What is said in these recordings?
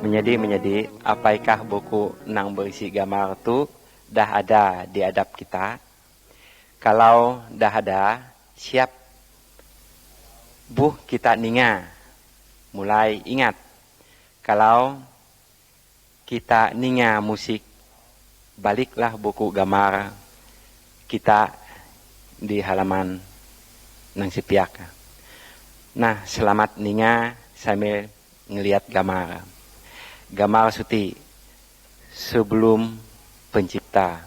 Menjadi, apakah buku yang berisi gambar itu dah ada di hadap kita? Kalau dah ada, siap kita ninga. Mulai ingat, kalau kita ninga musik, baliklah buku gambar kita di halaman nang sepiak. Nah, selamat ninga sambil ngelihat gambar. Gambar suti sebelum pencipta.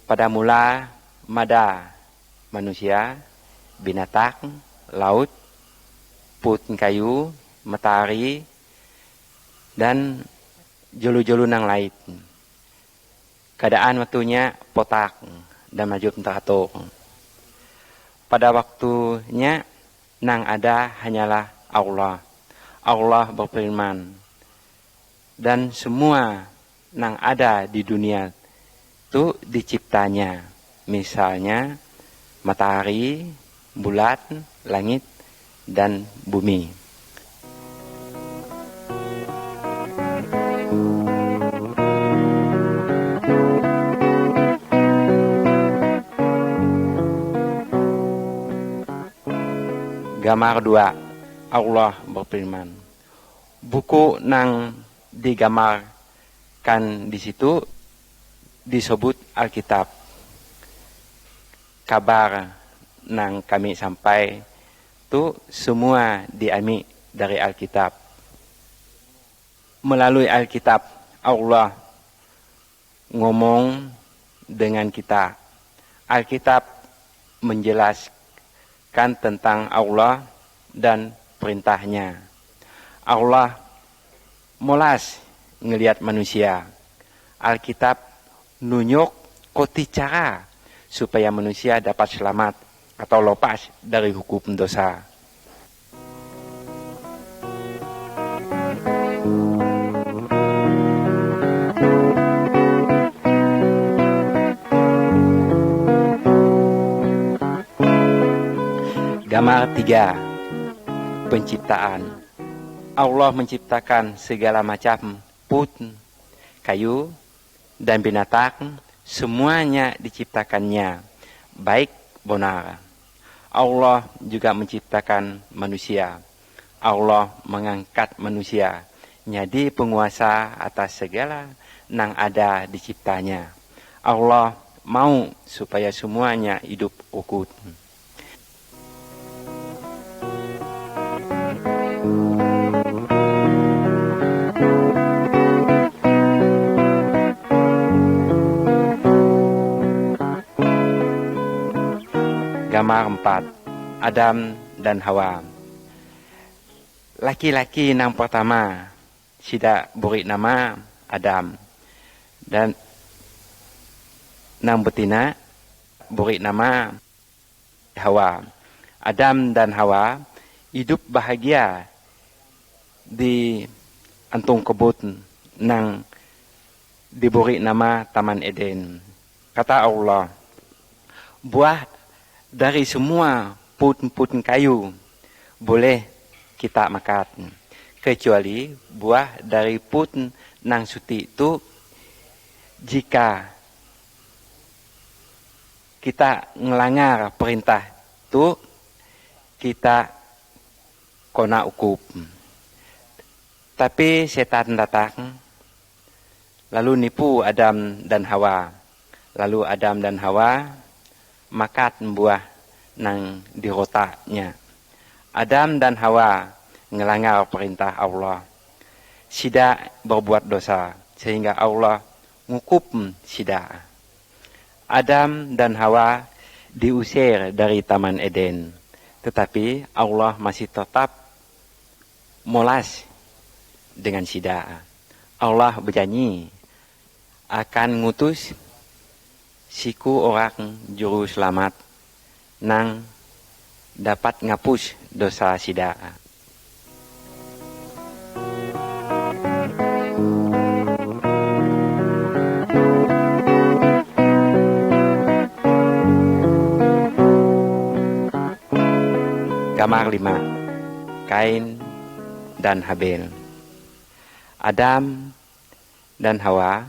Pada mula mada manusia, binatang, laut, putih kayu, matahari, dan jolu-jolu nang lain. Keadaan waktunya potak dan maju teratur. Pada waktunya nang ada hanyalah Allah. Allah berfirman. Dan semua nang ada di dunia itu diciptanya. Misalnya matahari, bulan, langit, dan bumi. Gambar 2. Allah berfirman. Buku nang digambarkan di situ disebut Alkitab. Kabar nang kami sampai itu semua diambil dari Alkitab. Melalui Alkitab Allah ngomong dengan kita. Alkitab menjelaskan tentang Allah dan perintahnya. Allah molas ngelihat manusia. Alkitab nunjuk koti cara supaya manusia dapat selamat atau lepas dari hukum dosa. Gambar 3. Penciptaan. Allah menciptakan segala macam putih, kayu, dan binatang, semuanya diciptakannya, baik benar. Allah juga menciptakan manusia. Allah mengangkat manusia, jadi penguasa atas segala yang ada diciptanya. Allah mau supaya semuanya hidup ukut. Gambar 4. Adam dan Hawa. Laki-laki yang pertama sudah beri nama Adam, dan yang betina beri nama Hawa. Adam dan Hawa hidup bahagia di antung kebun nang diberi nama Taman Eden. Kata Allah, buah dari semua putih kayu boleh kita makan, kecuali buah dari putih nang suti itu jika kita ngelanggar perintah itu kita kena hukum. Tapi setan datang lalu nipu Adam dan Hawa. Lalu Adam dan Hawa makan buah nang di rotaknya. Adam dan Hawa ngelanggar perintah Allah. Sida berbuat dosa sehingga Allah ngukum sida. Adam dan Hawa diusir dari Taman Eden. Tetapi Allah masih tetap molas dengan sida. Allah berjanji akan ngutus siku orang juru selamat nang dapat ngapus dosa sida. Gambar 5. Kain dan Habel. Adam dan Hawa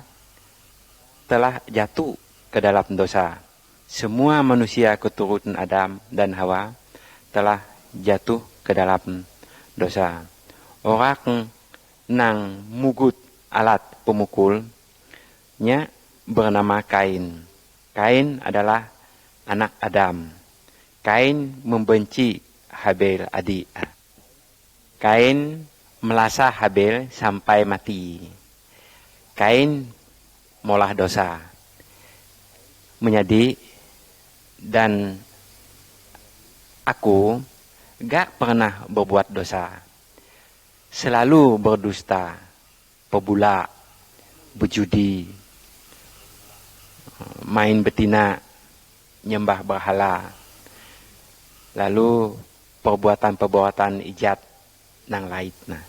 telah jatuh ke dalam dosa. Semua manusia keturunan Adam dan Hawa telah jatuh ke dalam dosa. Orang nang mugut alat pemukulnya bernama Kain. Kain adalah anak Adam. Kain membenci Habil adik. Kain melasah Habil sampai mati. Kain molah dosa. Menjadi dan aku gak pernah berbuat dosa. Selalu berdusta, pebula, berjudi, main betina, nyembah berhala, lalu perbuatan-perbuatan ijat nang lainnya.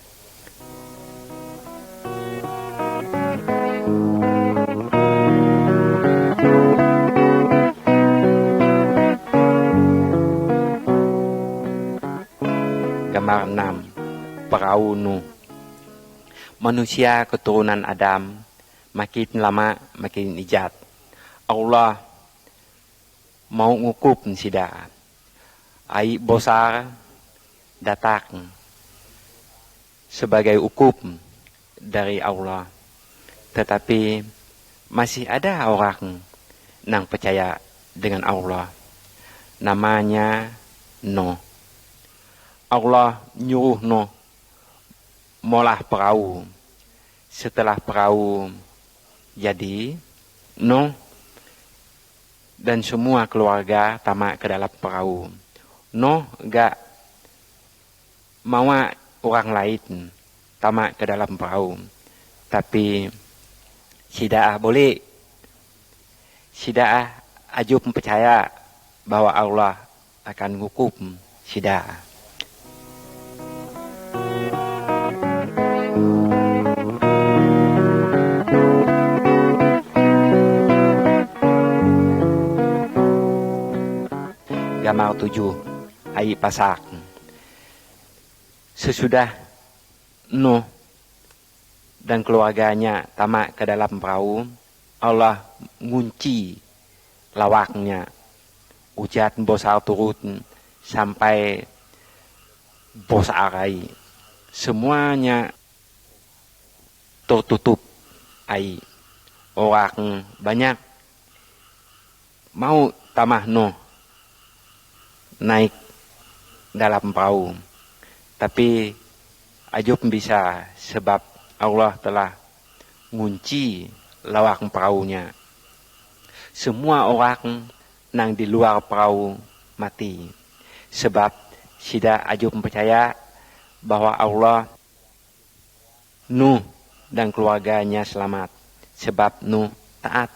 Gambar 6. Perahu Nuh. Manusia keturunan Adam makin lama makin ijat. Allah mau ngukup sida. Ai besar datang sebagai ukup dari Allah. Tetapi masih ada orang yang percaya dengan Allah. Namanya Nuh. Allah nyuruh Nuh molah perahu. Setelah perahu jadi, Nuh dan semua keluarga tamak ke dalam perahu. Nuh gak mau orang lain tamak ke dalam perahu. Tapi sidaah boleh. Sidaah ajub percaya bahwa Allah akan hukum sidaah. Gambar 7. Air pasak. Sesudah Nuh dan keluarganya tamak ke dalam perahu, Allah ngunci lawaknya. Hujan besar turun sampai besar air. Semuanya tertutup air. Orang banyak mau tamah Nuh naik dalam perahu, tapi ajub bisa sebab Allah telah ngunci lawak perahunya. Semua orang nang di luar perahu mati, sebab sida ajub percaya bahwa Allah Nuh dan keluarganya selamat, sebab Nuh taat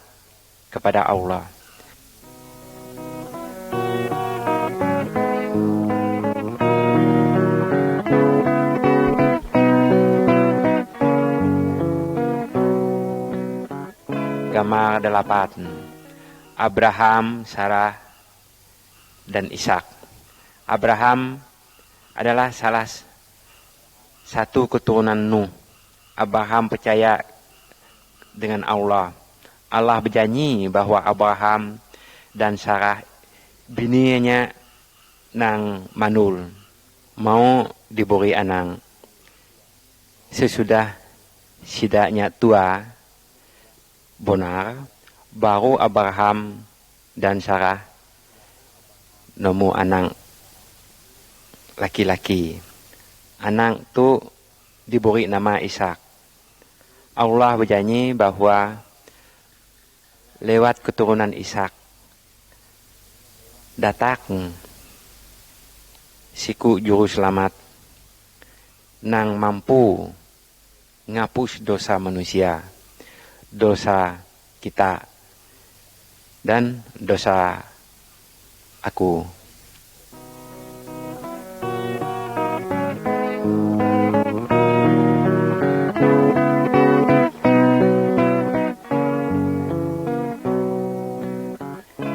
kepada Allah. Gambar 8. Abraham, Sarah, dan Ishak. Abraham adalah salah satu keturunan Nuh. Abraham percaya dengan Allah. Allah berjanji bahwa Abraham dan Sarah bininya nang manul mau diberi anak. Sesudah sidaknya tua benar, baru Abraham dan Sarah nemu anak laki-laki. Anak itu diberi nama Ishak. Allah berjanji bahwa lewat keturunan Ishak datang siku juru selamat nang mampu ngapus dosa manusia, dosa kita, dan dosa aku.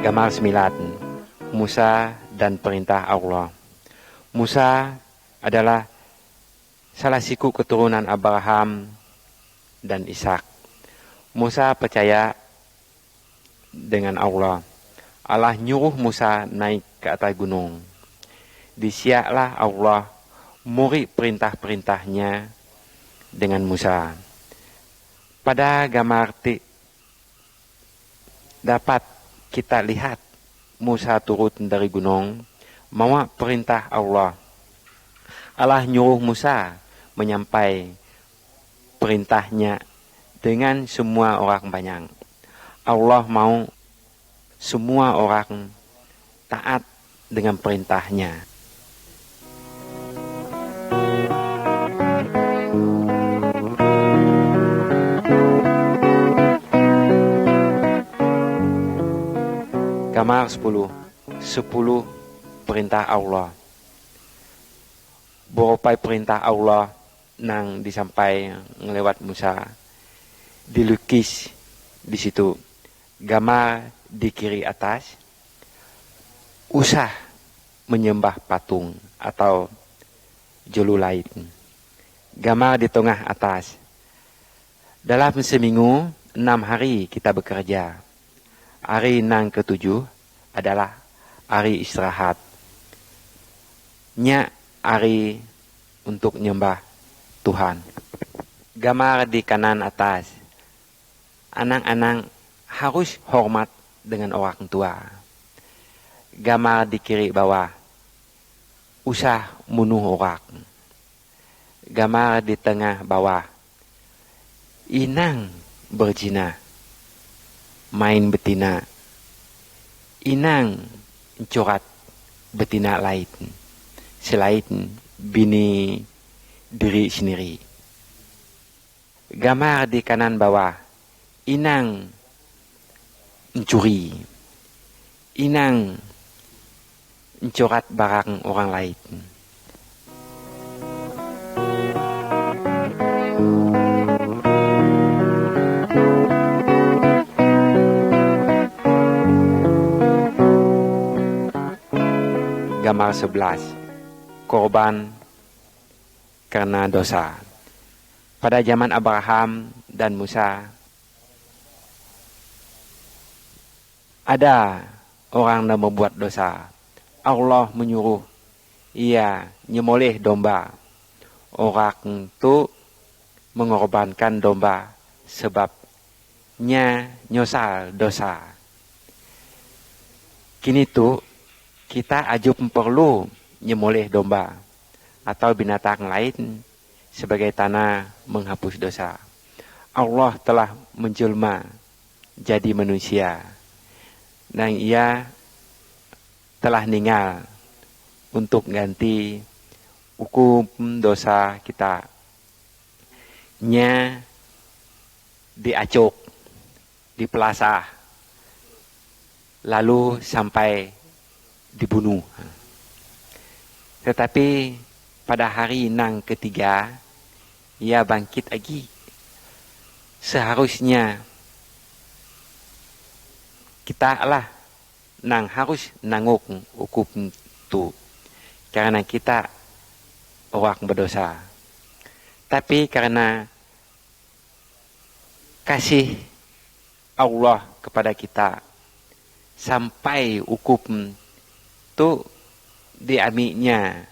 Gambar 9. Musa dan perintah Allah. Musa adalah salah siku keturunan Abraham dan Ishak. Musa percaya dengan Allah. Allah nyuruh Musa naik ke atas gunung. Disiaplah Allah murid perintah-perintahnya dengan Musa. Pada gambar dapat kita lihat Musa turun dari gunung, mawa perintah Allah. Allah nyuruh Musa menyampaikan perintahnya dengan semua orang banyak. Allah mau semua orang taat dengan perintahnya. Gambar 10 perintah Allah. Beberapa perintah Allah nang disampaikan ngelewat Musa dilukis di situ. Gambar di kiri atas, usah menyembah patung atau julu lain. Gambar di tengah atas, dalam seminggu 6 hari kita bekerja. Hari yang ketujuh adalah hari istirahat. Nya hari untuk nyembah Tuhan. Gambar di kanan atas, anak-anak harus hormat dengan orang tua. Gambar di kiri bawah, usah bunuh orang. Gambar di tengah bawah, inang berzina, main betina. Inang curhat betina lain selain bini diri sendiri. Gambar di kanan bawah, inang mencuri, inang curhat barang orang lain. Gambar 11, korban karena dosa. Pada zaman Abraham dan Musa, ada orang yang membuat dosa. Allah menyuruh ia nyembelih domba. Orang itu mengorbankan domba sebabnya nyosal dosa. Kini tuh kita ajub perlu nyembelih domba atau binatang lain sebagai tanah menghapus dosa. Allah telah menjelma jadi manusia dan ia telah meninggal untuk ganti hukum dosa kita. Nya diacuk, dipelasah, lalu sampai dibunuh. Tetapi pada hari yang ketiga, ia bangkit lagi. Seharusnya kita lah nang harus nanggung hukum itu, karena kita orang berdosa. Tapi karena kasih Allah kepada kita, sampai hukum itu diambilnya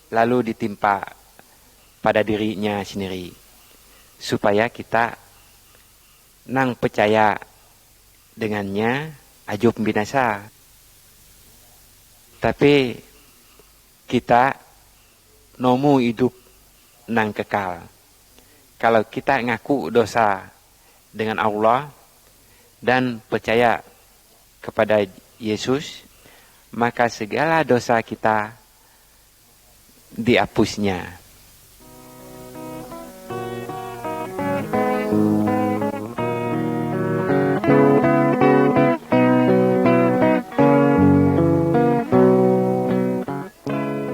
lalu ditimpa pada dirinya sendiri, supaya kita nang percaya dengannya ajub binasa. Tapi kita nomu hidup nang kekal. Kalau kita ngaku dosa dengan Allah dan percaya kepada Yesus, maka segala dosa kita dihapusnya.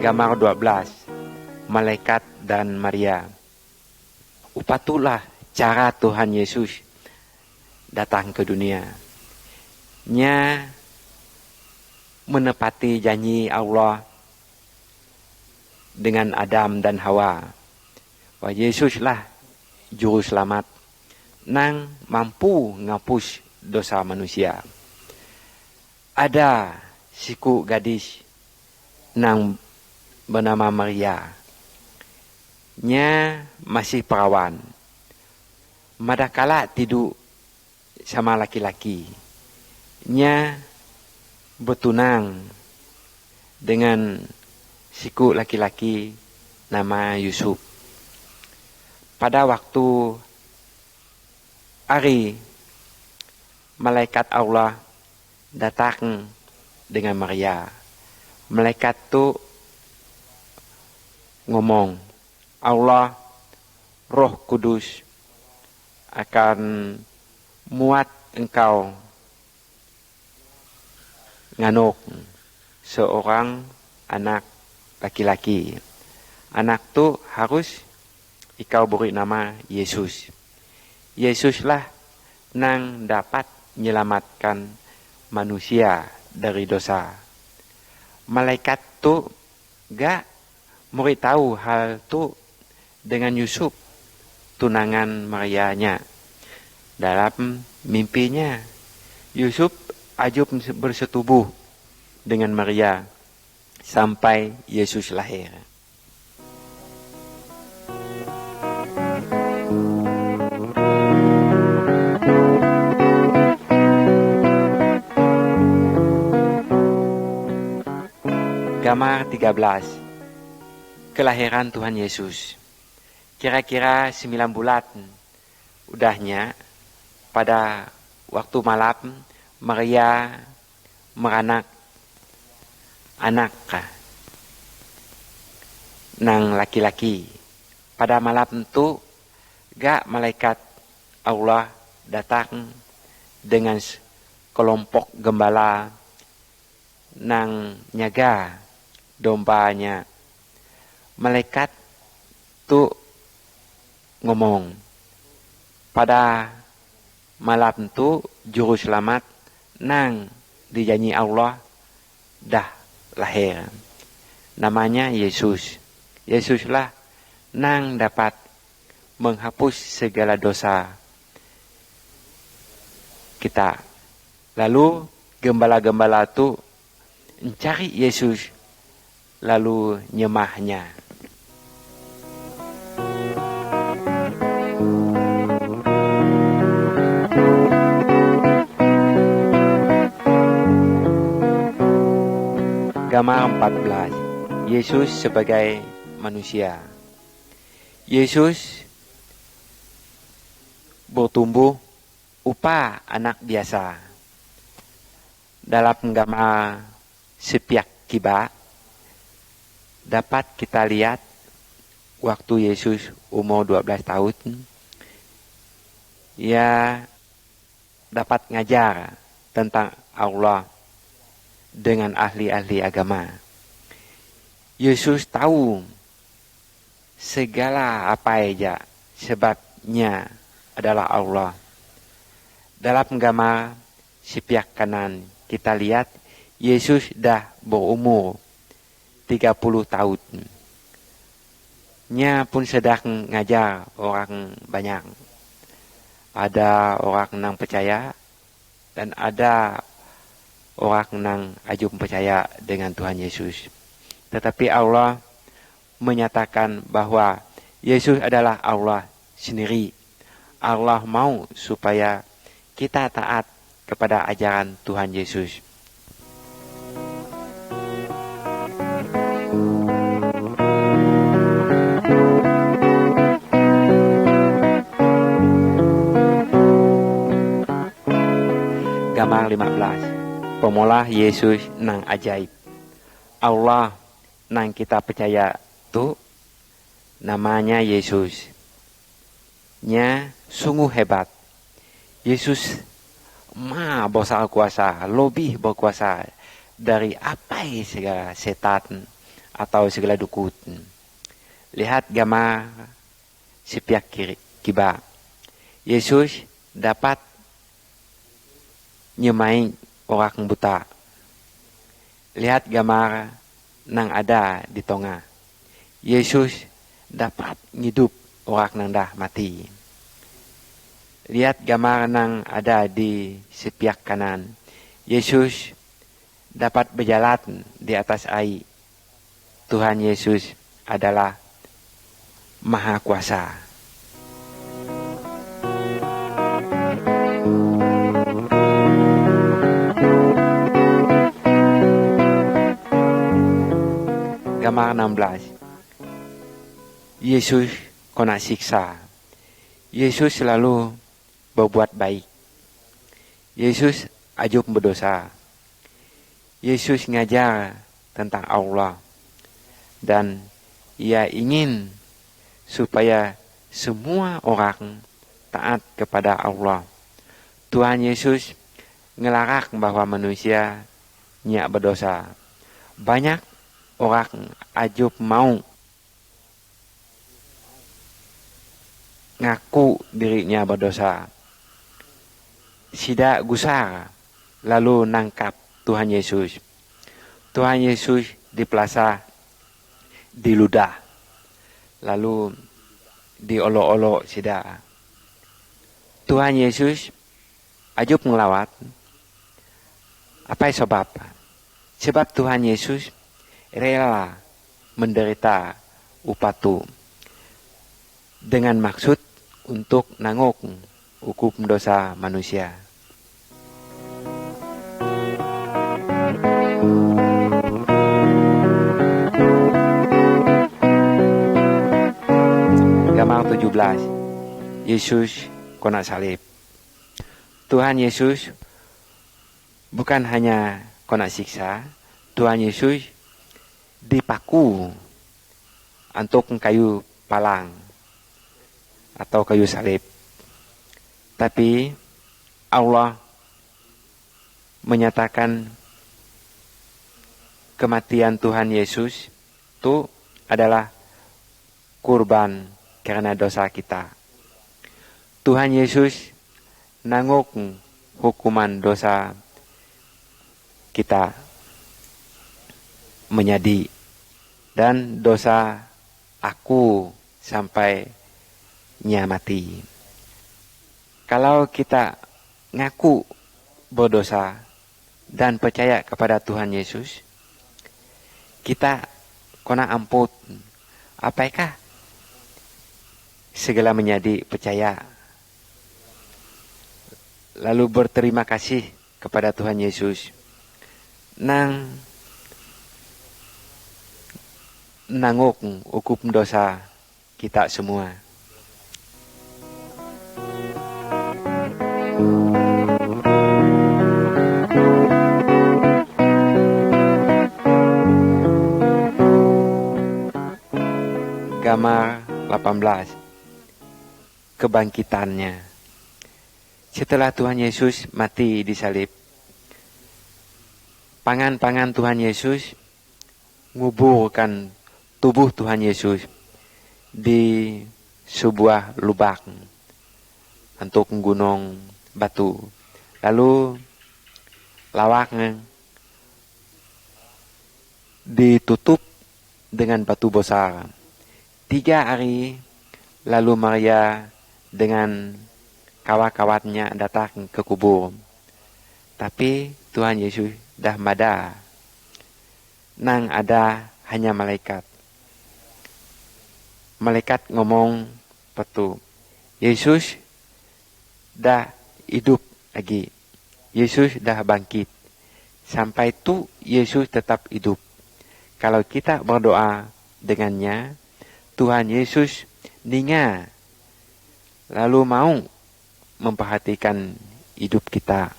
Gambar 12, Malaikat dan Maria. Upatulah cara Tuhan Yesus datang ke dunia. Nya menepati janji Allah dengan Adam dan Hawa. Bahwa Yesuslah juru selamat nang mampu ngapus dosa manusia. Ada siku gadis nang bernama Maria. Nya masih perawan. Madakala tidur sama laki-laki. Nya bertunang dengan siku laki-laki nama Yusuf. Pada waktu hari malaikat Allah datang dengan Maria. Malaikat tu ngomong, Allah Roh Kudus akan muat engkau nganuk seorang anak laki-laki. Anak tu harus ikau beri nama Yesus. Yesuslah nang dapat menyelamatkan manusia dari dosa. Malaikat tu gak memberitahu hal tu dengan Yusuf, tunangan Marianya. Dalam mimpinya, Yusuf ajub bersetubuh dengan Maria sampai Yesus lahir. Gambar 13. Kelahiran Tuhan Yesus. Kira-kira 9 bulan udahnya pada waktu malam Maria meranak anak nang laki-laki. Pada malam itu gak malaikat Allah datang dengan kelompok gembala nang nyaga dombanya. Malaikat tu ngomong, pada malam tu juru selamat nang dijanji Allah dah lahir. Namanya Yesus. Yesuslah nang dapat menghapus segala dosa kita. Lalu gembala-gembala tu mencari Yesus, lalu nyemahnya. Gambar 14. Yesus sebagai manusia. Yesus bertumbuh upa anak biasa. Dalam gambar sepiak kiba dapat kita lihat waktu Yesus umur 12 tahun, ia dapat ngajar tentang Allah dengan ahli-ahli agama. Yesus tahu segala apa aja sebabnya adalah Allah. Dalam gambar sepiak kanan kita lihat Yesus dah berumur 30 tahun. Nya pun sedang ngajar orang banyak. Ada orang nang percaya dan ada orang nang ajum percaya dengan Tuhan Yesus. Tetapi Allah menyatakan bahwa Yesus adalah Allah sendiri. Allah mau supaya kita taat kepada ajaran Tuhan Yesus. Gambar 15. Pemula Yesus nang ajaib. Allah nang kita percaya tu namanya Yesus. Nya sungguh hebat. Yesus besar kuasa, lebih berkuasa dari apa segala setan atau segala dukun. Lihat gambar sepiak kiri kiba. Yesus dapat nyemai orang buta. Lihat gambar nang ada di tengah. Yesus dapat ngidup orang nang dah mati. Lihat gambar yang ada di sepiak kanan. Yesus dapat berjalan di atas air. Tuhan Yesus adalah Maha Kuasa. Gambar 16. Yesus kena siksa. Yesus selalu berbuat baik. Yesus ajub berdosa. Yesus ngajar tentang Allah. Dan ia ingin supaya semua orang taat kepada Allah. Tuhan Yesus ngelarang bahwa manusia nyak berdosa. Banyak orang ajub mau ngaku dirinya berdosa. Sidak gusar lalu nangkap Tuhan Yesus. Tuhan Yesus dipelasa, diludah, lalu diolok-olok sidak. Tuhan Yesus ajub ngelawat. Apa sebab? Sebab Tuhan Yesus rela menderita upatu dengan maksud untuk nanggung hukum dosa manusia. Gambar 17. Yesus kena salib. Tuhan Yesus bukan hanya kena siksa, Tuhan Yesus dipaku untuk kayu palang atau kayu salib. Tapi Allah menyatakan kematian Tuhan Yesus itu adalah kurban karena dosa kita. Tuhan Yesus nanggung hukuman dosa kita menjadi, dan dosa aku sampai mati. Kalau kita ngaku berdosa dan percaya kepada Tuhan Yesus, kita kena ampun. Apakah segala menjadi percaya lalu berterima kasih kepada Tuhan Yesus nang nanggung hukum dosa kita semua. Gambar 18. Kebangkitannya. Setelah Tuhan Yesus mati di salib, pangan Tuhan Yesus nguburkan tubuh Tuhan Yesus di sebuah lubang untuk gunung batu. Lalu lawaknya ditutup dengan batu besar. 3 hari lalu Maria dengan kawan-kawannya datang ke kubur. Tapi Tuhan Yesus dah mada. Nang ada hanya malaikat. Malaikat ngomong petu, Yesus dah hidup lagi. Yesus dah bangkit. Sampai tu Yesus tetap hidup. Kalau kita berdoa dengannya, Tuhan Yesus ninga lalu mau memperhatikan hidup kita.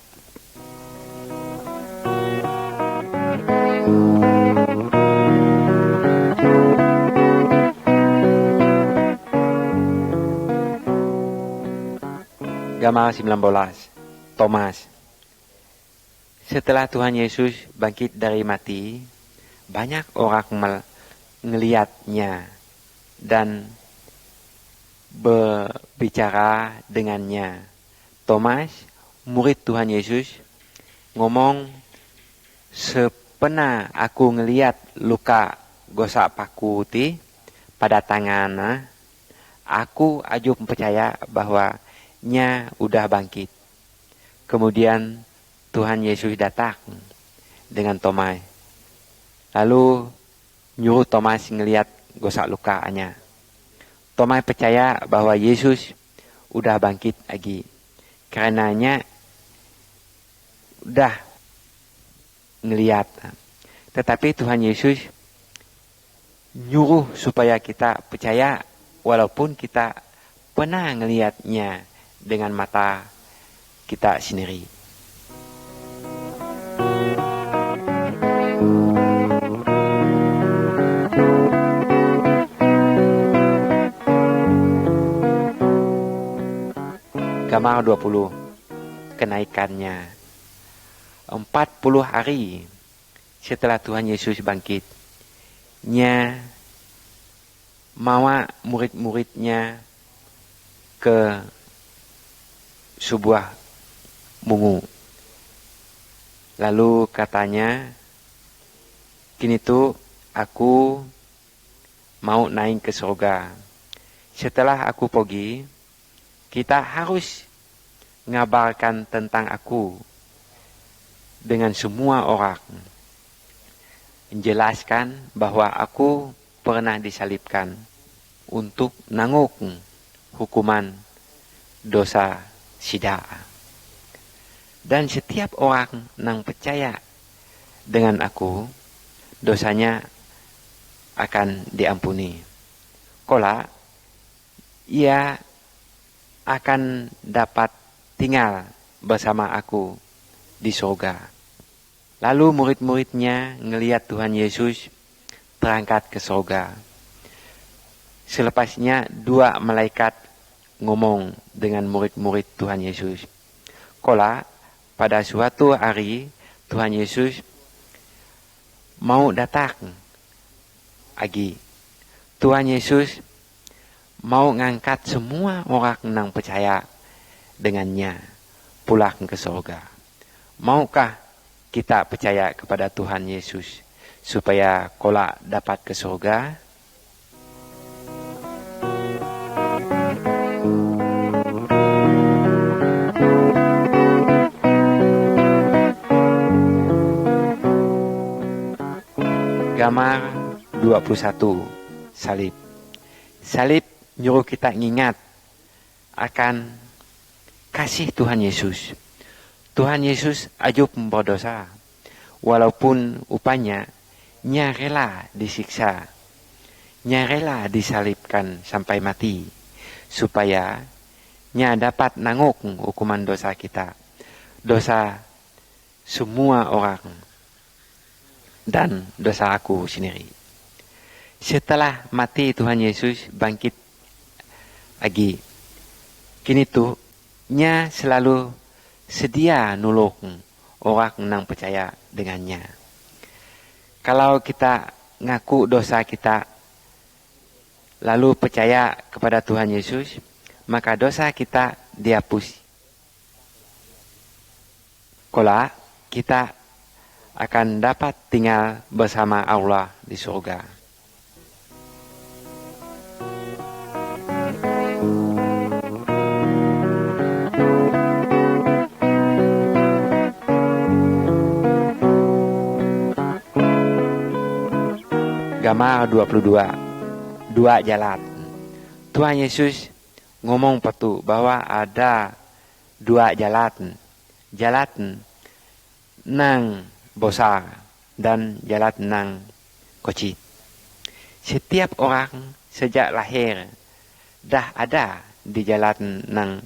Gambar 19. Thomas. Setelah Tuhan Yesus bangkit dari mati, banyak orang ngelihatnya dan berbicara dengannya. Thomas, murid Tuhan Yesus, ngomong, sepena aku ngelihat luka gosak paku pada tangannya, aku ajub percaya bahwa nya udah bangkit. Kemudian Tuhan Yesus datang dengan Thomas. Lalu nyuruh Thomas ngelihat gosak lukanya. Thomas percaya bahwa Yesus udah bangkit lagi. Karenanya udah ngelihat. Tetapi Tuhan Yesus nyuruh supaya kita percaya walaupun kita pernah ngelihatnya dengan mata kita sendiri. Gambar 20. Kenaikannya. 40 hari setelah Tuhan Yesus bangkit, nya mawa murid-muridnya ke sebuah mungu. Lalu katanya, kini tuh aku mau naik ke surga. Setelah aku pergi, kita harus ngabarkan tentang aku dengan semua orang. Menjelaskan bahwa aku pernah disalibkan untuk nanggung hukuman dosa sida. Dan setiap orang yang percaya dengan aku, dosanya akan diampuni. Kola, ia akan dapat tinggal bersama aku di surga. Lalu murid-muridnya ngelihat Tuhan Yesus terangkat ke surga. Selepasnya 2 malaikat ngomong dengan murid-murid Tuhan Yesus. Kola, pada suatu hari Tuhan Yesus mau datang lagi. Tuhan Yesus mau ngangkat semua orang yang percaya dengannya pulang ke surga. Maukah kita percaya kepada Tuhan Yesus supaya kola dapat ke surga? Gambar 21. Salib. Salib nyuruh kita ingat akan kasih Tuhan Yesus. Tuhan Yesus ajub berdosa, walaupun upanya nya rela disiksa, nya rela disalibkan sampai mati, supaya nya dapat nanggung hukuman dosa kita, dosa semua orang, dan dosa aku sendiri. Setelah mati Tuhan Yesus bangkit lagi. Kini tuh nya selalu sedia nolong orang yang percaya dengannya. Kalau kita ngaku dosa kita lalu percaya kepada Tuhan Yesus, maka dosa kita dihapus. Kola kita akan dapat tinggal bersama Allah di surga. Gambar 22. 2 jalan. Tuhan Yesus ngomong petu bahwa ada 2 jalan. Jalan nang besar dan jalan nang kecil. Setiap orang sejak lahir dah ada di jalan nang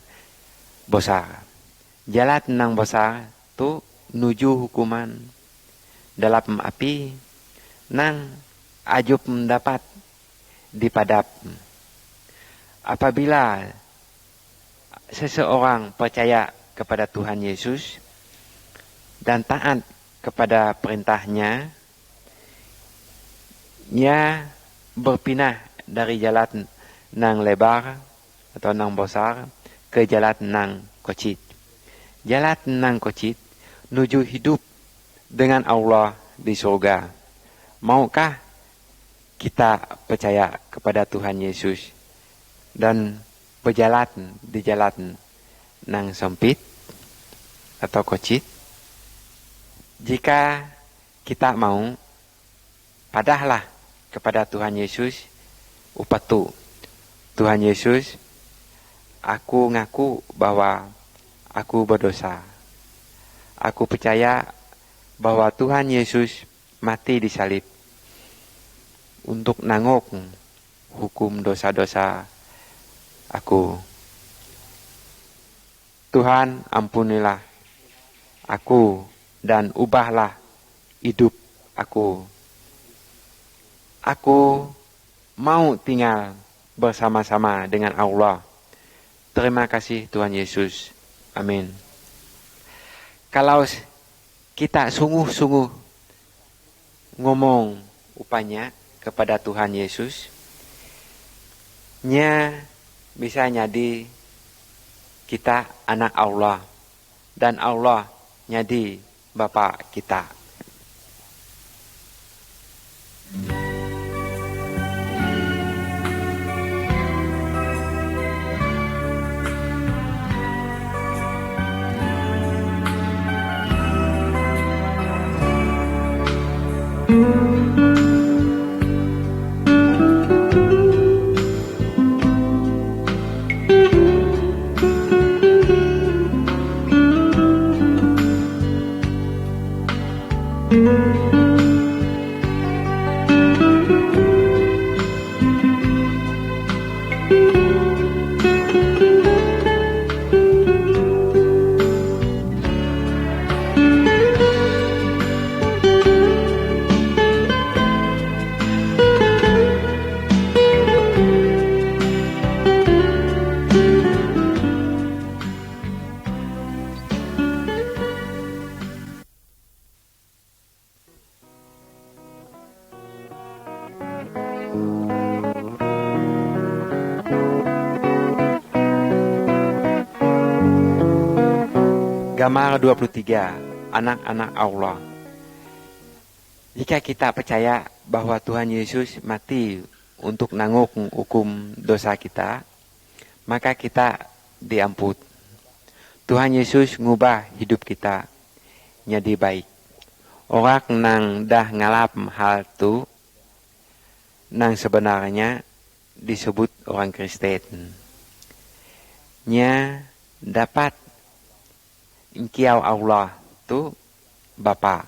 besar. Jalan nang besar tu nuju hukuman dalam api nang ajub mendapat dipadap. Apabila seseorang percaya kepada Tuhan Yesus dan taat kepada perintahnya, ia berpindah dari jalan nang lebar atau nang besar ke jalan nang kecil. Jalan nang kecil menuju hidup dengan Allah di surga. Maukah kita percaya kepada Tuhan Yesus dan berjalan di jalan nang sempit atau kocit. Jika kita mau, padahlah kepada Tuhan Yesus upatu. Tuhan Yesus, aku ngaku bahwa aku berdosa. Aku percaya bahwa Tuhan Yesus mati di salib untuk nanggung hukum dosa-dosa aku. Tuhan, ampunilah aku dan ubahlah hidup aku. Aku mau tinggal bersama-sama dengan Allah. Terima kasih Tuhan Yesus. Amin. Kalau kita sungguh-sungguh ngomong upanya kepada Tuhan Yesus, nya bisa jadi kita anak Allah dan Allah jadi Bapa kita. Gambar 23, anak-anak Allah. Jika kita percaya bahwa Tuhan Yesus mati untuk nanggung hukum dosa kita, maka kita diamput. Tuhan Yesus ngubah hidup kita jadi baik. Orang nang dah ngalap hal tu, nang sebenarnya disebut orang Kristen. Nya dapat Engkau Allah tu Bapa.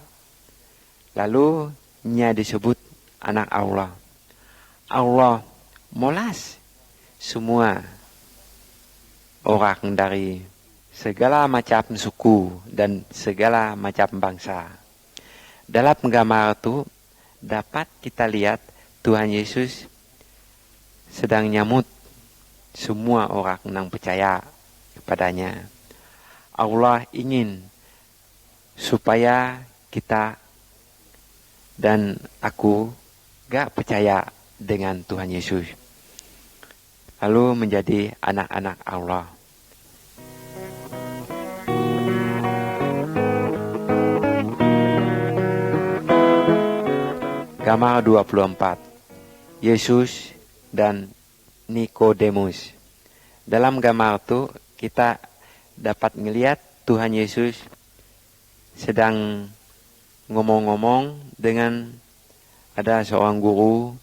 Lalu nya disebut anak Allah. Allah molas semua orang dari segala macam suku dan segala macam bangsa. Dalam gambar itu dapat kita lihat Tuhan Yesus sedang nyambut semua orang yang percaya kepadanya. Allah ingin supaya kita dan aku gak percaya dengan Tuhan Yesus, lalu menjadi anak-anak Allah. Gambar 24, Yesus dan Nikodemus. Dalam gambar itu kita dapat melihat Tuhan Yesus sedang ngomong-ngomong dengan ada seorang guru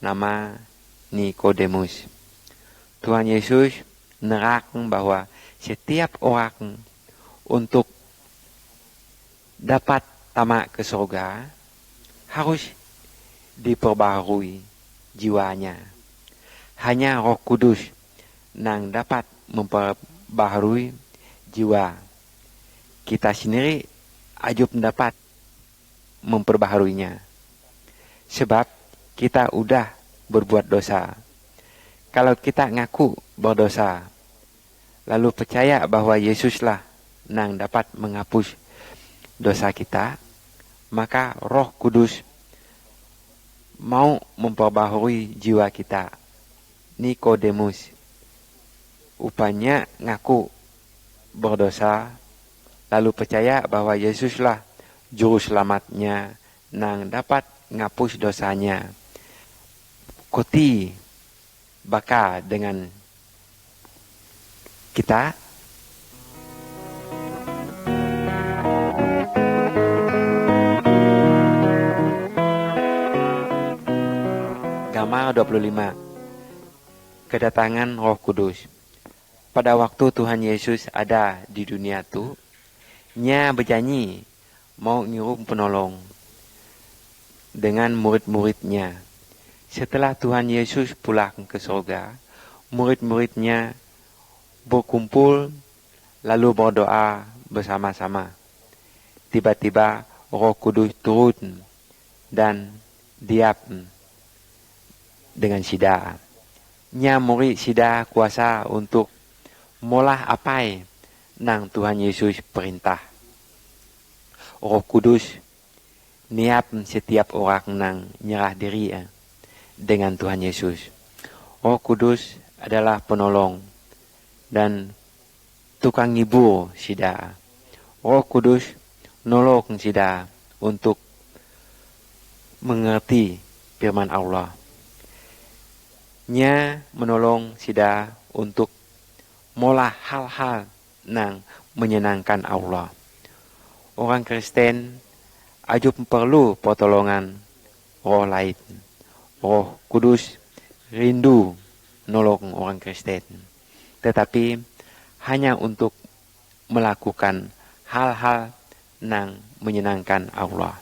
nama Nikodemus. Tuhan Yesus nerangkan bahwa setiap orang untuk dapat tamak ke surga harus diperbaharui jiwanya. Hanya Roh Kudus yang dapat memperbaharui jiwa kita sendiri, ajub dapat memperbaharuinya. Sebab kita udah berbuat dosa. Kalau kita ngaku berdosa, lalu percaya bahwa Yesuslah yang dapat menghapus dosa kita, maka Roh Kudus mau memperbaharui jiwa kita. Nikodemus upanya ngaku berdosa, lalu percaya bahwa Yesuslah juru selamatnya yang dapat menghapus dosanya. Koti baka dengan kita Gambar 25. Kedatangan Roh Kudus. Pada waktu Tuhan Yesus ada di dunia itu, Nya berjanji mau ngirim penolong dengan murid-muridnya. Setelah Tuhan Yesus pulang ke surga, murid-muridnya berkumpul lalu berdoa bersama-sama. Tiba-tiba Roh Kudus turun dan diam dengan sida. Nya murid sida kuasa untuk molah apai nang Tuhan Yesus perintah. Roh Kudus niap setiap orang nang nyerah diri dengan Tuhan Yesus. Roh Kudus adalah penolong dan tukang ngibur sida. Roh Kudus nolong sida untuk mengerti firman Allah. Nya menolong sida untuk molah hal-hal nang menyenangkan Allah. Orang Kristen ajup perlu pertolongan roh lain. Roh Kudus rindu nolong orang Kristen, tetapi hanya untuk melakukan hal-hal nang menyenangkan Allah.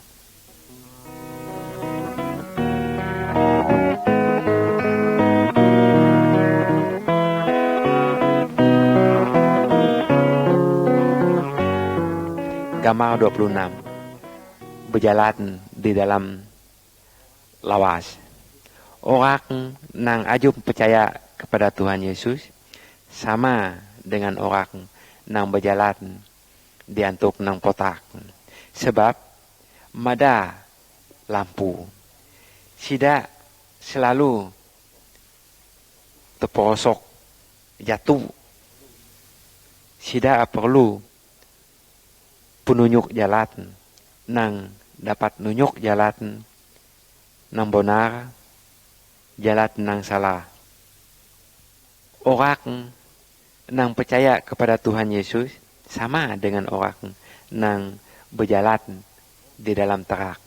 Gambar 26. Berjalan di dalam lawas. Orang nang ajum percaya kepada Tuhan Yesus sama dengan orang nang berjalan di antuk nang potak. Sebab mada lampu. Sida selalu terperosok jatuh. Sida perlu penunjuk jalan nang dapat nunjuk jalan nang benar, jalan nang salah. Orang nang percaya kepada Tuhan Yesus sama dengan orang nang berjalan di dalam terang.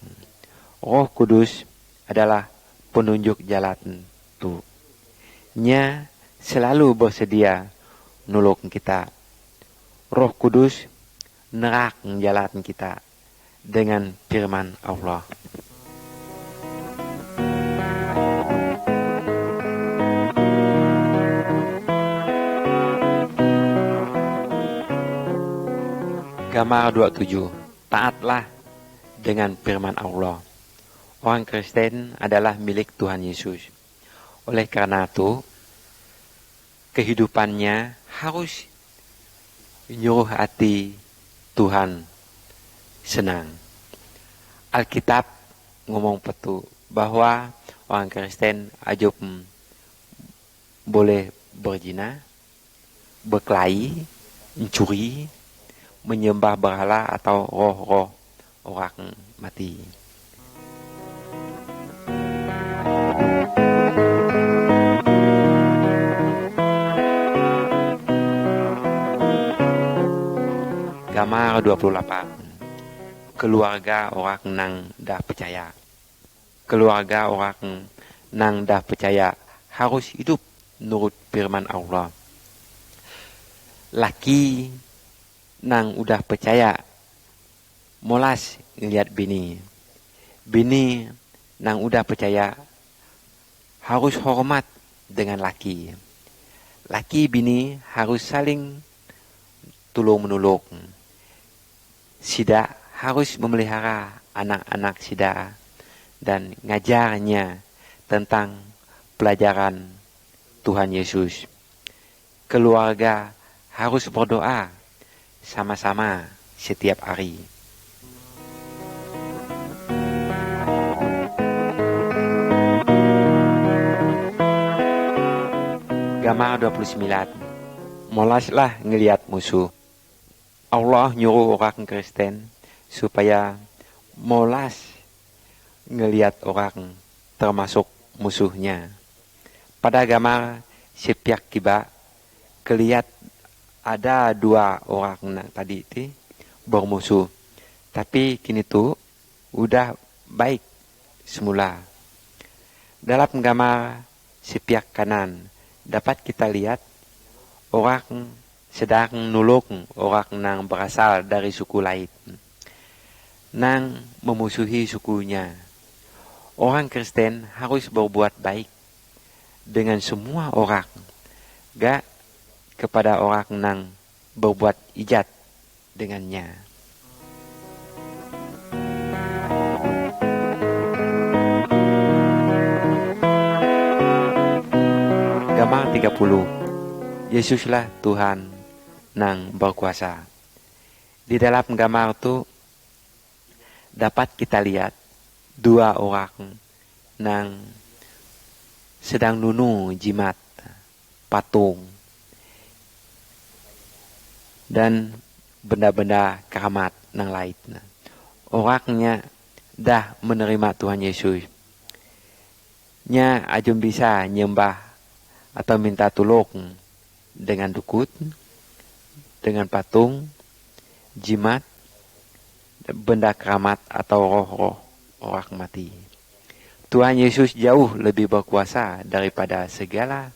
Roh Kudus adalah penunjuk jalan itu. Nya selalu bersedia nolong kita. Roh Kudus nerak jalan kita dengan firman Allah. Gambar 27. Taatlah dengan firman Allah. Orang Kristen adalah milik Tuhan Yesus. Oleh karena itu, kehidupannya harus menyuruh hati Tuhan senang. Alkitab ngomong petu bahwa orang Kristen ajup boleh berzina, berkelahi, mencuri, menyembah berhala atau roh-roh orang mati. Gambar 28. Keluarga orang nang dah percaya. Keluarga orang nang dah percaya harus hidup nurut firman Allah. Laki nang udah percaya molas ngeliat bini. Bini nang udah percaya harus hormat dengan laki. Laki bini harus saling tolong menolong. Sida harus memelihara anak-anak sida dan ngajarnya tentang pelajaran Tuhan Yesus. Keluarga harus berdoa sama-sama setiap hari. Gambar 29. Molaslah ngeliat musuh. Allah nyuruh orang Kristen supaya molas ngeliat orang termasuk musuhnya. Pada gambar sepiak kiba kelihat ada dua orang tadi itu bermusuh. Tapi kini tuh udah baik semula. Dalam gambar sepiak kanan dapat kita lihat orang sedang nulung orang yang berasal dari suku lain, yang memusuhi sukunya. Orang Kristen harus berbuat baik dengan semua orang, gak kepada orang yang berbuat ijat dengannya. Gambar 30. Yesuslah Tuhan yang berkuasa. Di dalam gambar itu dapat kita lihat dua orang yang sedang nunu jimat patung dan benda-benda keramat yang lain. Orangnya dah menerima Tuhan Yesus. Nya ajum bisa nyembah atau minta tolong dengan dukun, dengan patung, jimat, benda keramat atau roh-roh orang mati. Tuhan Yesus jauh lebih berkuasa daripada segala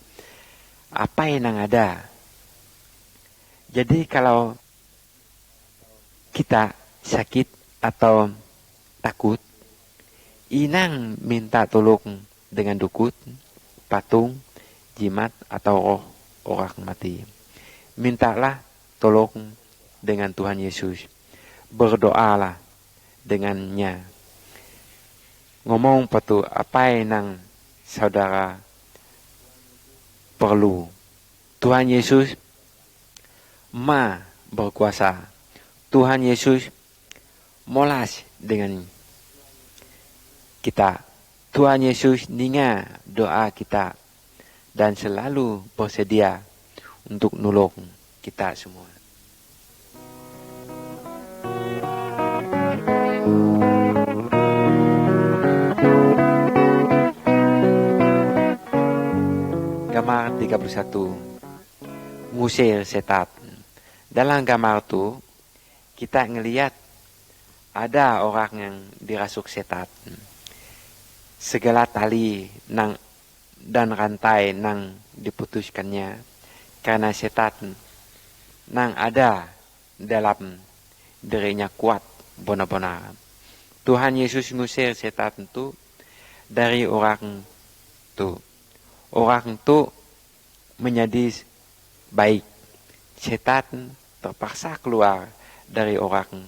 apa yang ada. Jadi kalau kita sakit atau takut, inang minta tolong dengan dukun, patung, jimat atau roh orang mati. Mintalah tolong dengan Tuhan Yesus. Berdoalah dengannya. Ngomong patu apa yang saudara perlu. Tuhan Yesus ma berkuasa. Tuhan Yesus molas dengan kita. Tuhan Yesus dengar doa kita dan selalu bersedia untuk nolong kita semua. Gambar 31. Ngusir setan. Dalam gambar itu kita ngelihat ada orang yang dirasuk setan. Segala tali dan rantai yang diputuskannya karena setan yang ada dalam dirinya kuat benar-benar. Tuhan Yesus ngusir setan itu dari orang itu. Orang itu menjadi baik. Setan terpaksa keluar dari orang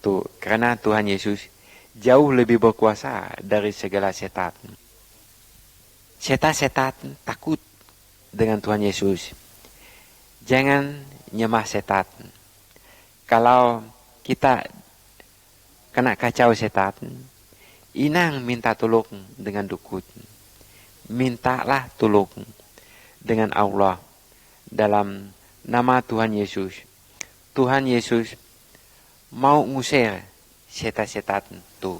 itu karena Tuhan Yesus jauh lebih berkuasa dari segala setan. Setan takut dengan Tuhan Yesus. Jangan nyembah setan. Kalau kita kena kacau setan, inang minta tolong dengan dukun. Mintalah tolong dengan Allah dalam nama Tuhan Yesus. Tuhan Yesus mau ngusir setan-setan itu.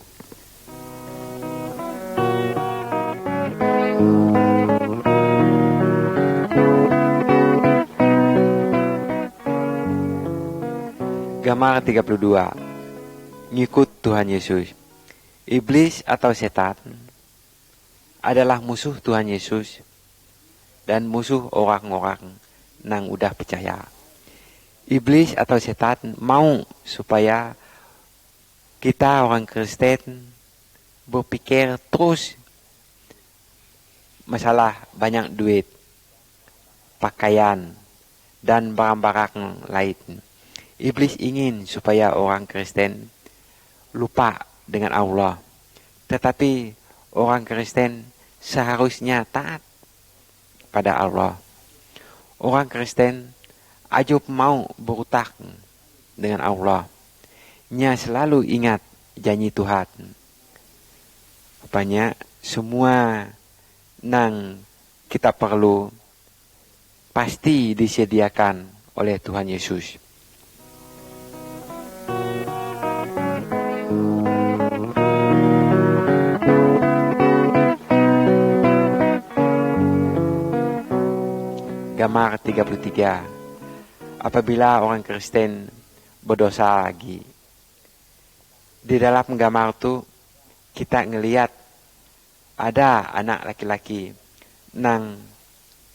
Gambar 32. Ngikut Tuhan Yesus. Iblis atau setan adalah musuh Tuhan Yesus dan musuh orang-orang yang udah percaya. Iblis atau setan mau supaya kita orang Kristen berpikir terus masalah banyak duit, pakaian, dan barang-barang lain. Iblis ingin supaya orang Kristen lupa dengan Allah. Tetapi orang Kristen seharusnya taat pada Allah. Orang Kristen ajub mau berutang dengan Allah. Nya selalu ingat janji Tuhan. Apanya semua yang kita perlu pasti disediakan oleh Tuhan Yesus. Gambar 33. Apabila orang Kristen berdosa lagi. Di dalam gambar itu kita ngelihat ada anak laki-laki nang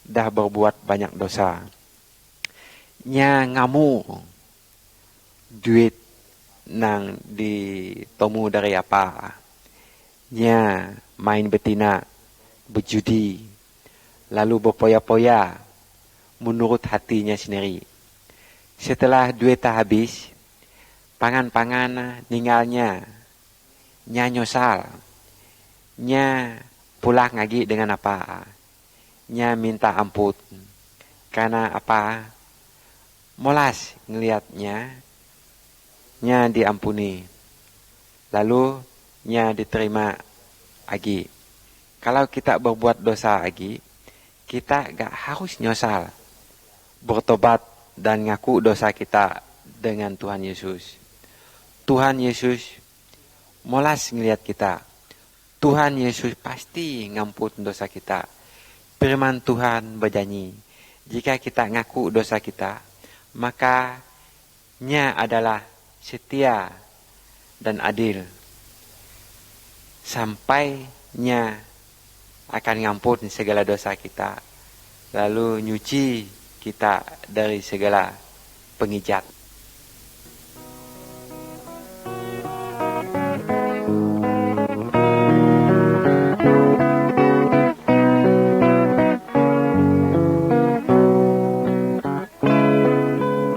dah berbuat banyak dosa. Nya ngamu duit nang ditemu dari apa. Nya main betina, berjudi, lalu berpoya-poya menurut hatinya sendiri. Setelah duit tak habis, pangan-pangan ninggalnya, nya nyosal, nya pulang lagi dengan apa, nya minta ampun, karena apa, molas ngelihatnya, nya diampuni, lalu nya diterima lagi. Kalau kita berbuat dosa lagi, kita gak harus nyosal, bertobat dan ngaku dosa kita dengan Tuhan Yesus. Tuhan Yesus molas ngelihat kita. Tuhan Yesus pasti ngampun dosa kita. Firman Tuhan berjanji, jika kita ngaku dosa kita, maka nya adalah setia dan adil. Sampai nya akan ngampun segala dosa kita, lalu nyuci kita dari segala pengijat.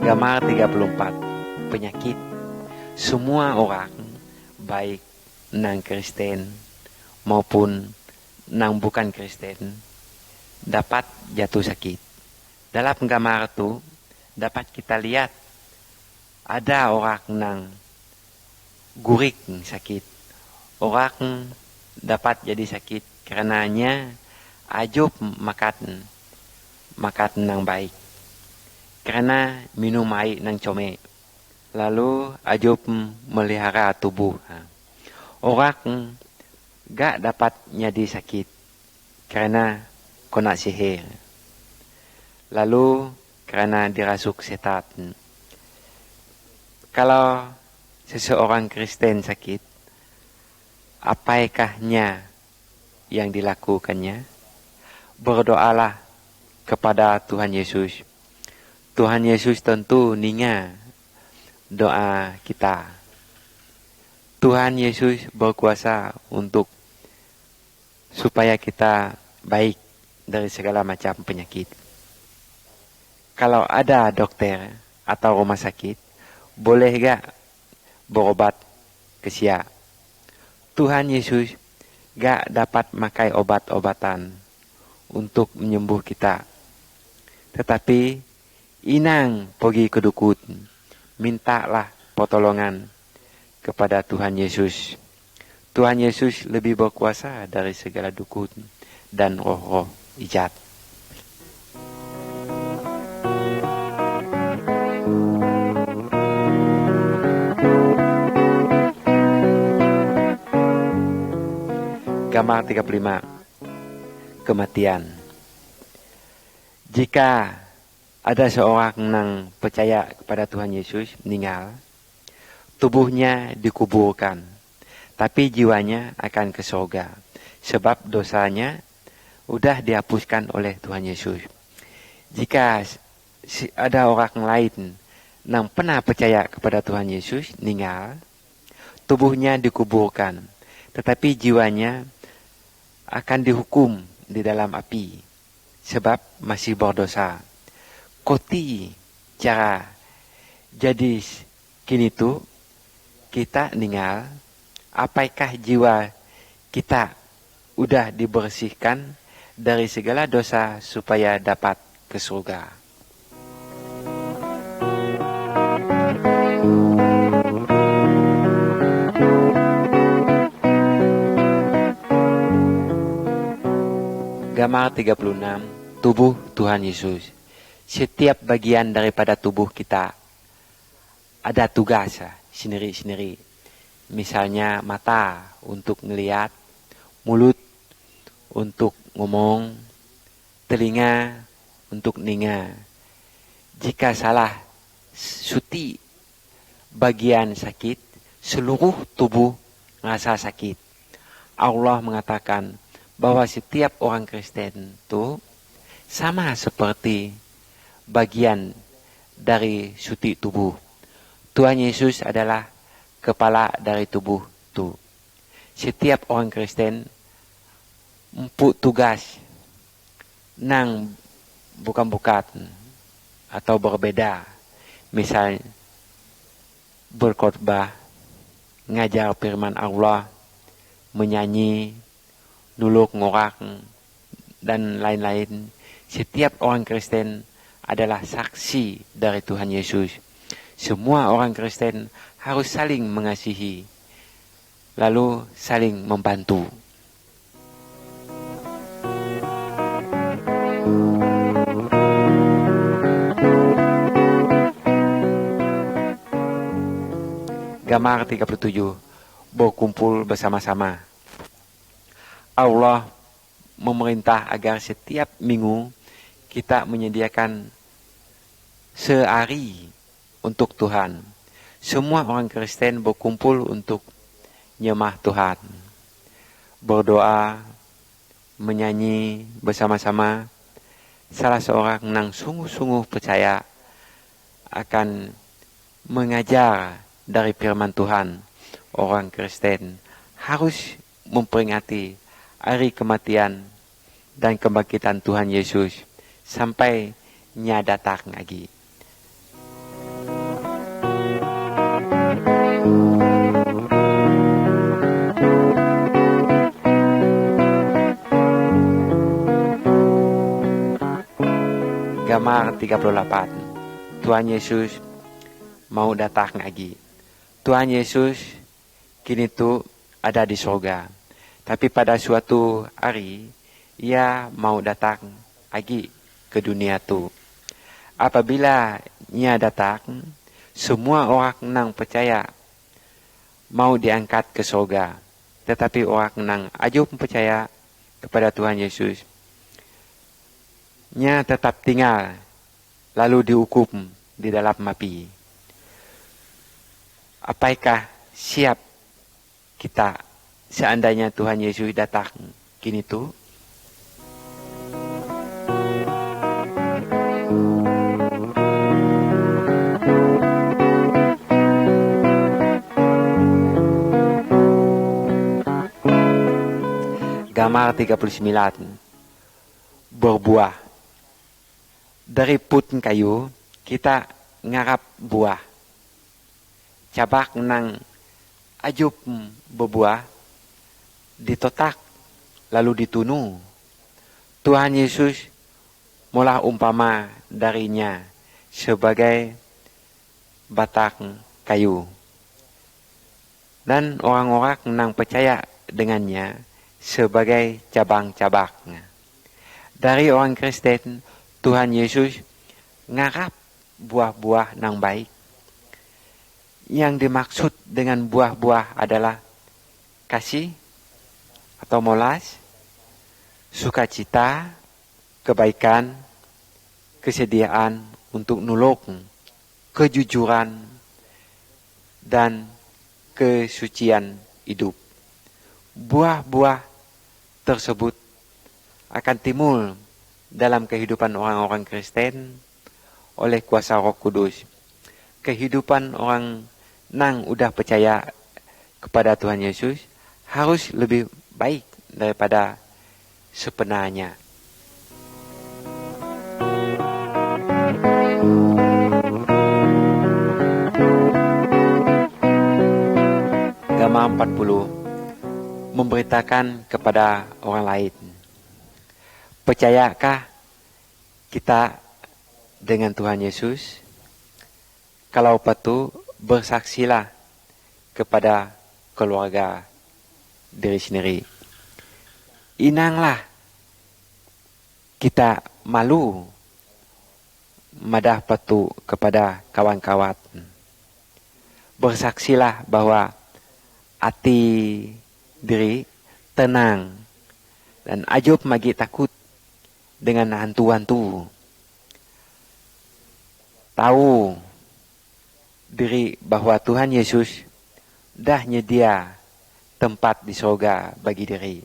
Gambar 34. Penyakit. Semua orang, baik nang Kristen maupun nang bukan Kristen, dapat jatuh sakit. Dalam gambar itu dapat kita lihat ada orang nang gurik sakit. Orang dapat jadi sakit karenanya ajub makan nang baik. Karena minum air nang come. Lalu ajub melihara tubuh. Orang gak dapat jadi sakit karena kena sihir. Lalu karena dirasuk setan. Kalau seseorang Kristen sakit, apaikahnya yang dilakukannya? Berdoalah kepada Tuhan Yesus. Tuhan Yesus tentu ninga doa kita. Tuhan Yesus berkuasa untuk supaya kita baik dari segala macam penyakit. Kalau ada dokter atau rumah sakit, boleh gak berobat ke sia? Tuhan Yesus gak dapat makai obat-obatan untuk menyembuh kita. Tetapi inang pergi ke dukun, mintalah pertolongan kepada Tuhan Yesus. Tuhan Yesus lebih berkuasa dari segala dukun dan roh-roh ijat. Gambar 35. Kematian. Jika ada seorang yang percaya kepada Tuhan Yesus meninggal, tubuhnya dikuburkan, tapi jiwanya akan ke surga, sebab dosanya udah dihapuskan oleh Tuhan Yesus. Jika ada orang lain yang pernah percaya kepada Tuhan Yesus meninggal, tubuhnya dikuburkan, tetapi jiwanya akan dihukum di dalam api, sebab masih berdosa. Koti cara jadi kini tuh kita meninggal, apakah jiwa kita udah dibersihkan dari segala dosa supaya dapat ke surga? Gambar 36. Tubuh Tuhan Yesus. Setiap bagian daripada tubuh kita ada tugas sendiri-sendiri. Misalnya mata untuk melihat, mulut untuk ngomong, telinga untuk ninga. Jika salah suti bagian sakit, seluruh tubuh merasa sakit. Allah mengatakan, bahwa setiap orang Kristen itu sama seperti bagian dari suti tubuh. Tuhan Yesus adalah kepala dari tubuh itu. Setiap orang Kristen mempunyai tugas nang bukan-bukan atau berbeda. Misalnya berkhotbah, ngajar firman Allah, menyanyi, nuluk ngorang, dan lain-lain. Setiap orang Kristen adalah saksi dari Tuhan Yesus. Semua orang Kristen harus saling mengasihi, lalu saling membantu. Gambar 37, berkumpul bersama-sama. Allah memerintah agar setiap minggu kita menyediakan sehari untuk Tuhan. Semua orang Kristen berkumpul untuk nyembah Tuhan, berdoa, menyanyi bersama-sama. Salah seorang yang sungguh-sungguh percaya akan mengajar dari firman Tuhan. Orang Kristen harus memperingati hari kematian dan kebangkitan Tuhan Yesus sampai nya datang lagi. Gambar 38. Tuhan Yesus mau datang lagi. Tuhan Yesus kini tuh ada di surga. Tapi pada suatu hari ia mau datang lagi ke dunia tuh. Apabila ia datang, semua orang yang percaya mau diangkat ke surga. Tetapi orang yang ajub percaya kepada Tuhan Yesus, nya tetap tinggal lalu dihukum di dalam api. Apakah siap kita seandainya Tuhan Yesus datang kini tuh? Gambar 39. Berbuah. Dari putun kayu kita ngarap buah. Cabak nang ajub berbuah ditotak lalu ditunu. Tuhan Yesus mula umpama darinya sebagai batang kayu. Dan orang-orang yang percaya dengannya sebagai cabang-cabangnya. Dari orang Kristen, Tuhan Yesus ngarap buah-buah yang baik. Yang dimaksud dengan buah-buah adalah kasih atau molas, sukacita, kebaikan, kesediaan untuk nolong, kejujuran, dan kesucian hidup. Buah-buah tersebut akan timbul dalam kehidupan orang-orang Kristen oleh kuasa Roh Kudus. Kehidupan orang yang udah percaya kepada Tuhan Yesus harus lebih baik daripada sebenarnya. Gambar 40. Memberitakan kepada orang lain. Percayakah kita dengan Tuhan Yesus? Kalau betul, bersaksilah kepada keluarga diri sendiri. Inanglah kita malu madah petu kepada kawan-kawan. Bersaksilah bahwa hati diri tenang dan ajub magi takut dengan hantu-hantu. Tahu diri bahwa Tuhan Yesus dah nyedia tempat di surga bagi diri.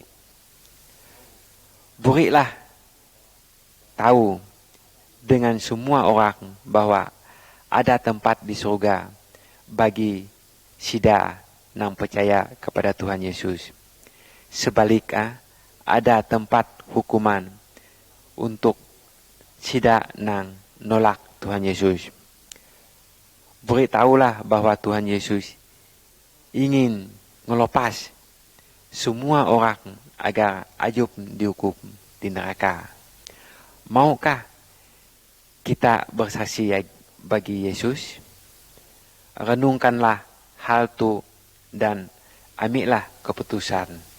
Berilah tahu dengan semua orang bahwa ada tempat di surga bagi sida yang percaya kepada Tuhan Yesus. Sebaliknya, ada tempat hukuman untuk sida yang nolak Tuhan Yesus. Beritahulah bahwa Tuhan Yesus ingin ngelepas semua orang agar ajub dihukum di neraka. Maukah kita bersaksi bagi Yesus? Renungkanlah hal itu dan ambillah keputusan.